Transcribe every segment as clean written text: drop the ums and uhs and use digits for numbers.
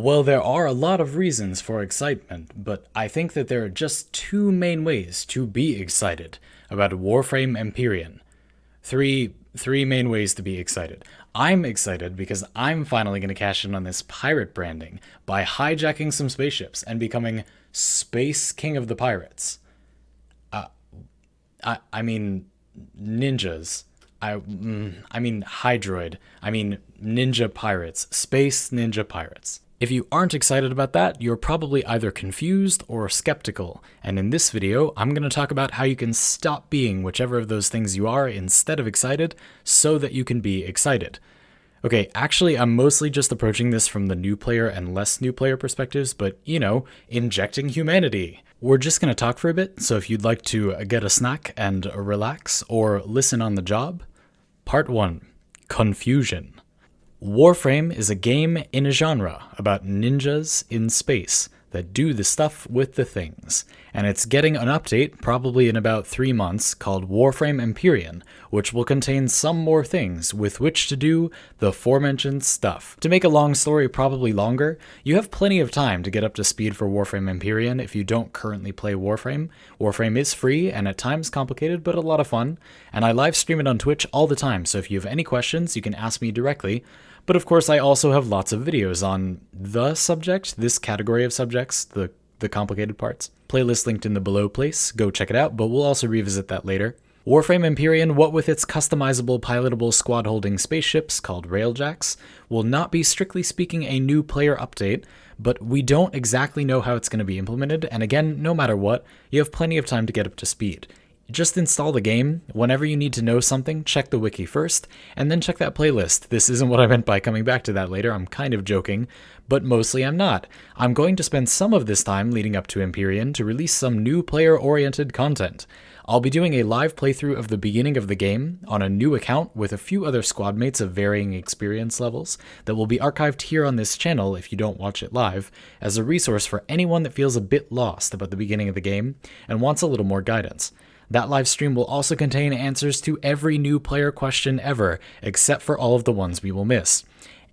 Well, there are a lot of reasons for excitement, but I think that there are just two main ways to be excited about Warframe Empyrean. Three main ways to be excited. I'm excited because I'm finally going to cash in on this pirate branding by hijacking some spaceships and becoming Space King of the Pirates. I mean ninjas. I mean Hydroid. I mean ninja pirates. Space ninja pirates. If you aren't excited about that, you're probably either confused or skeptical, and in this video, I'm going to talk about how you can stop being whichever of those things you are instead of excited, so that you can be excited. Okay, actually, I'm mostly just approaching this from the new player and less new player perspectives, but, you know, injecting humanity. We're just going to talk for a bit, so if you'd like to get a snack and relax, or listen on the job. Part 1. Confusion. Warframe is a game in a genre about ninjas in space that do the stuff with the things, and it's getting an update probably in about 3 months called Warframe Empyrean, which will contain some more things with which to do the aforementioned stuff. To make a long story probably longer, you have plenty of time to get up to speed for Warframe Empyrean if you don't currently play Warframe. Warframe is free and at times complicated, but a lot of fun, and I live stream it on Twitch all the time, so if you have any questions, you can ask me directly. But of course, I also have lots of videos on the subject, this category of subjects, the complicated parts. Playlist linked in the below place, go check it out, but we'll also revisit that later. Warframe Empyrean, what with its customizable pilotable squad-holding spaceships called Railjacks, will not be strictly speaking a new player update, but we don't exactly know how it's going to be implemented, and again, no matter what, you have plenty of time to get up to speed. Just install the game. Whenever you need to know something, check the wiki first, and then check that playlist. This isn't what I meant by coming back to that later, I'm kind of joking, but mostly I'm not. I'm going to spend some of this time leading up to Empyrean to release some new player-oriented content. I'll be doing a live playthrough of the beginning of the game on a new account with a few other squad mates of varying experience levels that will be archived here on this channel if you don't watch it live, as a resource for anyone that feels a bit lost about the beginning of the game and wants a little more guidance. That live stream will also contain answers to every new player question ever, except for all of the ones we will miss.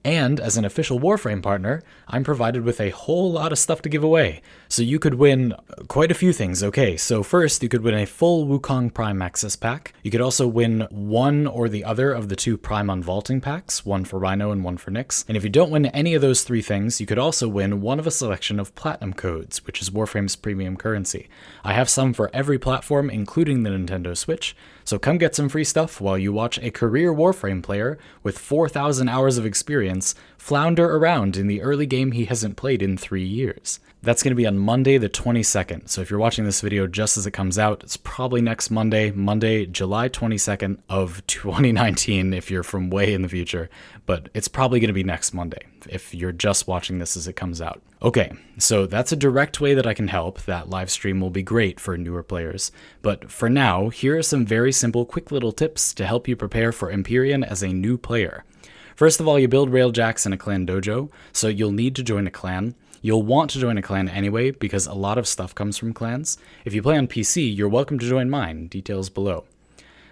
And as an official Warframe partner, I'm provided with a whole lot of stuff to give away. So you could win quite a few things. Okay, so first you could win a full Wukong Prime Access pack. You could also win one or the other of the 2 Prime Unvaulting packs, one for Rhino and one for Nyx. And if you don't win any of those 3 things, you could also win one of a selection of Platinum codes, which is Warframe's premium currency. I have some for every platform, including the Nintendo Switch, so come get some free stuff while you watch a career Warframe player with 4,000 hours of experience flounder around in the early game he hasn't played in 3 years. That's going to be on Monday the 22nd, so if you're watching this video just as it comes out, it's probably next Monday, July 22nd of 2019 if you're from way in the future, but it's probably going to be next Monday if you're just watching this as it comes out. Okay, so that's a direct way that I can help. That live stream will be great for newer players, but for now, here are some very simple, quick little tips to help you prepare for Empyrean as a new player. First of all, you build Railjacks in a clan dojo, so you'll need to join a clan. You'll want to join a clan anyway, because a lot of stuff comes from clans. If you play on PC, you're welcome to join mine, details below.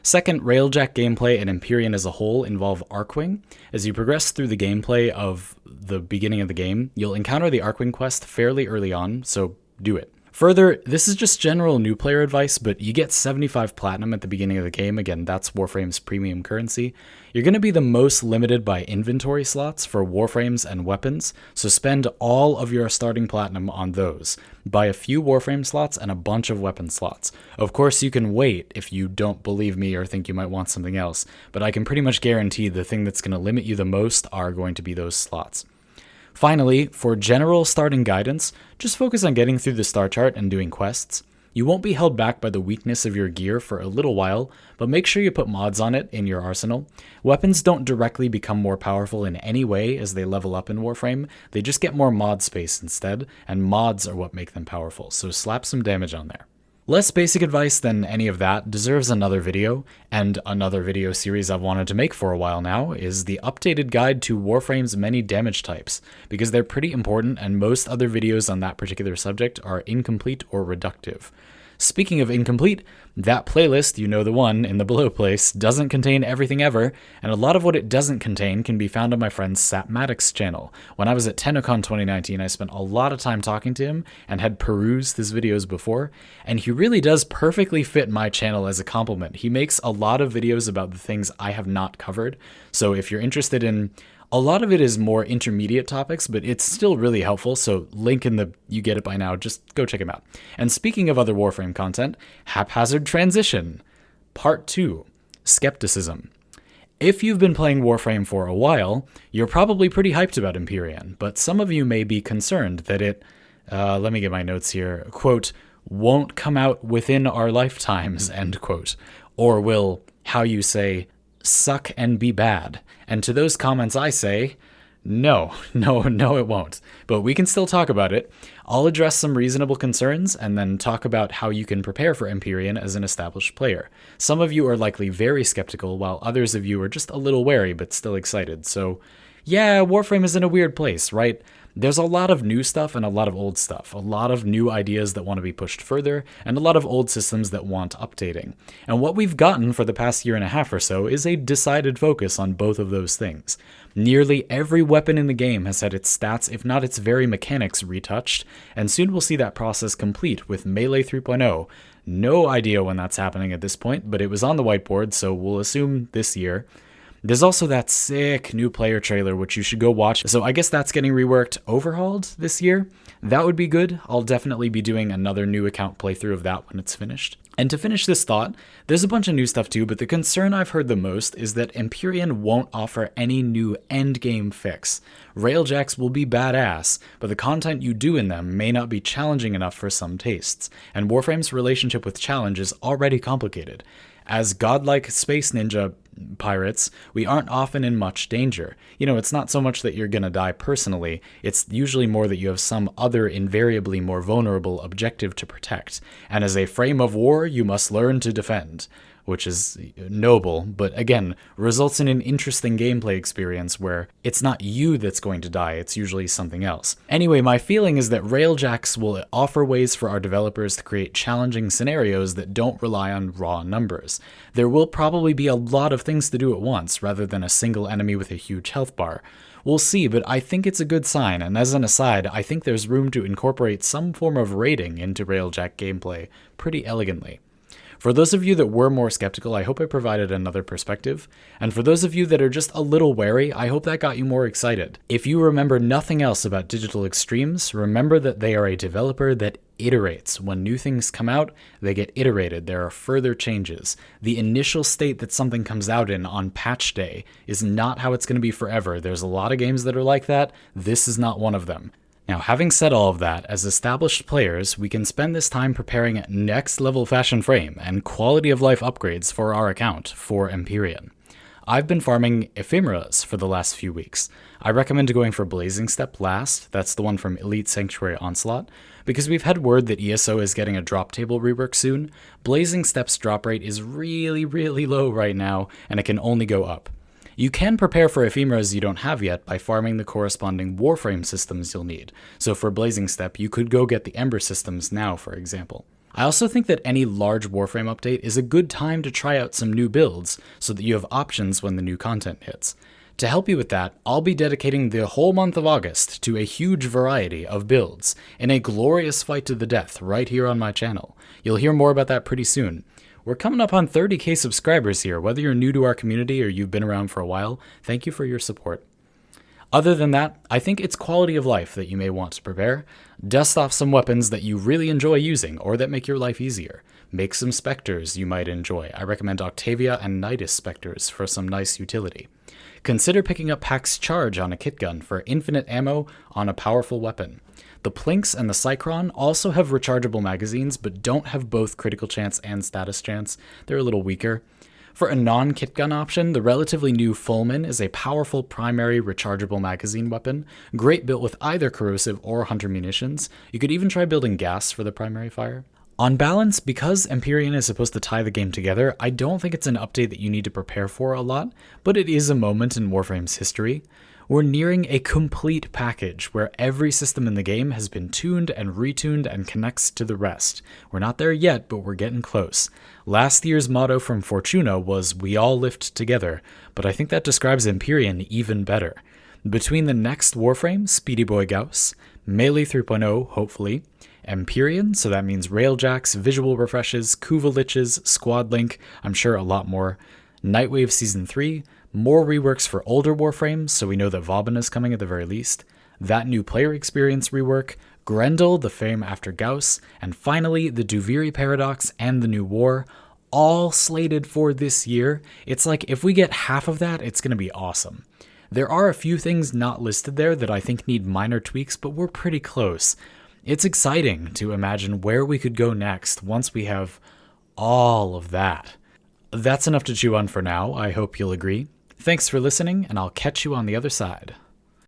Second, Railjack gameplay and Empyrean as a whole involve Archwing. As you progress through the gameplay of the beginning of the game, you'll encounter the Archwing quest fairly early on, so do it. Further, this is just general new player advice, but you get 75 platinum at the beginning of the game. Again, that's Warframe's premium currency. You're going to be the most limited by inventory slots for Warframes and weapons, so spend all of your starting platinum on those. Buy a few Warframe slots and a bunch of weapon slots. Of course, you can wait if you don't believe me or think you might want something else, but I can pretty much guarantee the thing that's going to limit you the most are going to be those slots. Finally, for general starting guidance, just focus on getting through the star chart and doing quests. You won't be held back by the weakness of your gear for a little while, but make sure you put mods on it in your arsenal. Weapons don't directly become more powerful in any way as they level up in Warframe, they just get more mod space instead, and mods are what make them powerful, so slap some damage on there. Less basic advice than any of that deserves another video, and another video series I've wanted to make for a while now is the updated guide to Warframe's many damage types, because they're pretty important and most other videos on that particular subject are incomplete or reductive. Speaking of incomplete, that playlist, you know the one in the below place, doesn't contain everything ever, and a lot of what it doesn't contain can be found on my friend Sapmatic's channel. When I was at TennoCon 2019, I spent a lot of time talking to him and had perused his videos before, and he really does perfectly fit my channel as a compliment. He makes a lot of videos about the things I have not covered, so if you're interested in a lot of it is more intermediate topics, but it's still really helpful, so link in the you get it by now, just go check him out. And speaking of other Warframe content, Haphazard Transition, Part 2, Skepticism. If you've been playing Warframe for a while, you're probably pretty hyped about Empyrean, but some of you may be concerned that it, let me get my notes here, quote, won't come out within our lifetimes, end quote, or will, how you say, suck and be bad. And to those comments I say, no, it won't. But we can still talk about it. I'll address some reasonable concerns and then talk about how you can prepare for Empyrean as an established player. Some of you are likely very skeptical, while others of you are just a little wary but still excited. So yeah, Warframe is in a weird place, right? There's a lot of new stuff and a lot of old stuff, a lot of new ideas that want to be pushed further, and a lot of old systems that want updating. And what we've gotten for the past year and a half or so is a decided focus on both of those things. Nearly every weapon in the game has had its stats, if not its very mechanics, retouched, and soon we'll see that process complete with Melee 3.0. No idea when that's happening at this point, but it was on the whiteboard, so we'll assume this year. There's also that sick new player trailer, which you should go watch. So I guess that's getting reworked, overhauled this year. That would be good. I'll definitely be doing another new account playthrough of that when it's finished. And to finish this thought, there's a bunch of new stuff too, but the concern I've heard the most is that Empyrean won't offer any new endgame fix. Railjacks will be badass, but the content you do in them may not be challenging enough for some tastes, and Warframe's relationship with challenge is already complicated. As godlike space ninja pirates, we aren't often in much danger. You know, it's not so much that you're gonna die personally, it's usually more that you have some other invariably more vulnerable objective to protect. And as a frame of war, you must learn to defend. Which is noble, but again, results in an interesting gameplay experience where it's not you that's going to die, it's usually something else. Anyway, my feeling is that Railjacks will offer ways for our developers to create challenging scenarios that don't rely on raw numbers. There will probably be a lot of things to do at once, rather than a single enemy with a huge health bar. We'll see, but I think it's a good sign, and as an aside, I think there's room to incorporate some form of rating into Railjack gameplay pretty elegantly. For those of you that were more skeptical, I hope I provided another perspective, and for those of you that are just a little wary, I hope that got you more excited. If you remember nothing else about Digital Extremes, remember that they are a developer that iterates. When new things come out, they get iterated. There are further changes. The initial state that something comes out in on patch day is not how it's going to be forever. There's a lot of games that are like that. This is not one of them. Now, having said all of that, as established players, we can spend this time preparing next-level fashion frame and quality-of-life upgrades for our account for Empyrean. I've been farming Ephemeras for the last few weeks. I recommend going for Blazing Step last, that's the one from Elite Sanctuary Onslaught, because we've had word that ESO is getting a drop table rework soon. Blazing Step's drop rate is really low right now, and it can only go up. You can prepare for Ephemeras you don't have yet by farming the corresponding Warframe systems you'll need. So for Blazing Step, you could go get the Ember systems now, for example. I also think that any large Warframe update is a good time to try out some new builds, so that you have options when the new content hits. To help you with that, I'll be dedicating the whole month of August to a huge variety of builds, in a glorious fight to the death right here on my channel. You'll hear more about that pretty soon. We're coming up on 30k subscribers here. Whether you're new to our community or you've been around for a while, thank you for your support. Other than that, I think it's quality of life that you may want to prepare. Dust off some weapons that you really enjoy using or that make your life easier. Make some specters you might enjoy. I recommend Octavia and Nidus specters for some nice utility. Consider picking up Pax Charge on a kit gun for infinite ammo on a powerful weapon. The Plinks and the Cycron also have rechargeable magazines, but don't have both critical chance and status chance. They're a little weaker. For a non-kit gun option, the relatively new Fulman is a powerful primary rechargeable magazine weapon, great built with either corrosive or hunter munitions. You could even try building gas for the primary fire. On balance, because Empyrean is supposed to tie the game together, I don't think it's an update that you need to prepare for a lot, but it is a moment in Warframe's history. We're nearing a complete package where every system in the game has been tuned and retuned and connects to the rest. We're not there yet, but we're getting close. Last year's motto from Fortuna was "We all lift together," but I think that describes Empyrean even better. Between the next Warframe, Speedy Boy Gauss, Melee 3.0, hopefully, Empyrean, so that means Railjacks, visual refreshes, Kuva Liches, Squad Link, I'm sure a lot more, Nightwave Season 3, more reworks for older Warframes, so we know that Vauban is coming at the very least, that new player experience rework, Grendel, the fame after Gauss, and finally the Duviri Paradox and the new war, all slated for this year. It's like if we get half of that, it's going to be awesome. There are a few things not listed there that I think need minor tweaks, but we're pretty close. It's exciting to imagine where we could go next once we have all of that. That's enough to chew on for now. I hope you'll agree. Thanks for listening, and I'll catch you on the other side.